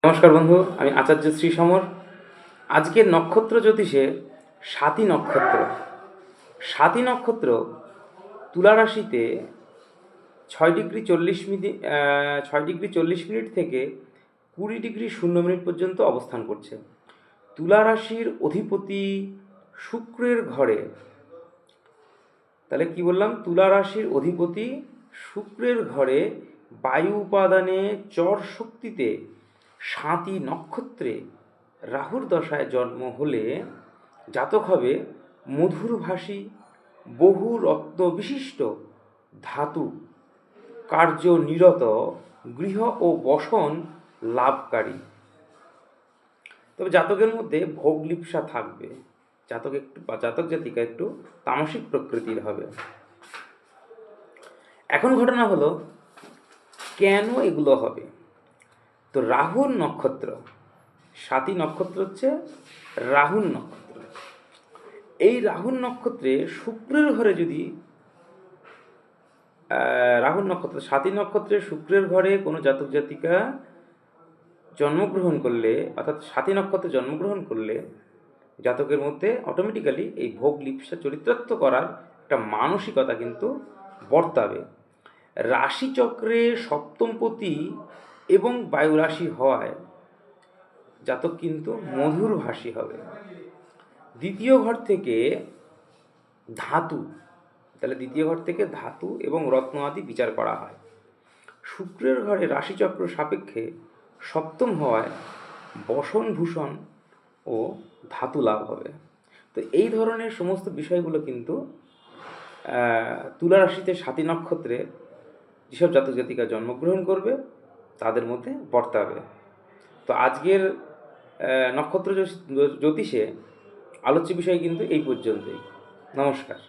নমস্কার বন্ধু, আমি আচার্য শ্রী সমর। আজকের নক্ষত্র জ্যোতিষে স্বাতী নক্ষত্র। স্বাতী নক্ষত্র তুলা রাশিতে 6 ডিগ্রি 40 মিনিট থেকে 20 ডিগ্রি 0 মিনিট পর্যন্ত অবস্থান করছে। তুলা রাশির অধিপতি শুক্রের ঘরে, তাহলে কি বললাম, তুলা রাশির অধিপতি শুক্রের ঘরে বায়ু উপাদানে চর শক্তিতে স্বাতী নক্ষত্রে রাহুর দশায় জন্ম হলে জাতক হবে মধুরভাষী, বহু রত্ন বিশিষ্ট, ধাতু কার্যনিরত, গৃহ ও বসন লাভকারী। তবে জাতকের মধ্যে ভোগলিপ্সা থাকবে। জাতক জাতিকা একটু তামসিক প্রকৃতির হবে। এখন ঘটনা হলো কেন এগুলো হবে। তো রাহুর নক্ষত্র, স্বাতী নক্ষত্র হচ্ছে রাহুর নক্ষত্র। এই রাহুর নক্ষত্রে শুক্রের ঘরে যদি রাহুর নক্ষত্র, স্বাতী নক্ষত্রে শুক্রের ঘরে কোনো জাতক জাতিকা জন্মগ্রহণ করলে, অর্থাৎ স্বাতী নক্ষত্রে জন্মগ্রহণ করলে জাতকের মধ্যে অটোমেটিক্যালি এই ভোগ লিপ্সা চরিতার্থ করার একটা মানসিকতা কিন্তু বর্তাবে। রাশিচক্রে সপ্তমপতি এবং বায়ু রাশি হওয়ায় জাতক কিন্তু মধুরভাষী হবে। দ্বিতীয় ঘর থেকে ধাতু, তাহলে দ্বিতীয় ঘর থেকে ধাতু এবং রত্ন আদি বিচার করা হয়। শুক্রের ঘরে রাশিচক্র সাপেক্ষে সপ্তম হওয়ায় বসনভূষণ ও ধাতু লাভ হবে। তো এই ধরনের সমস্ত বিষয়গুলো কিন্তু তুলা রাশিতে স্বাতী নক্ষত্রে যেসব জাতক জাতিকা জন্মগ্রহণ করবে তাদের মধ্যে বর্তাবে। তো আজকের নক্ষত্র জ্যোতিষে আলোচ্য বিষয় কিন্তু এই পর্যন্তই। নমস্কার।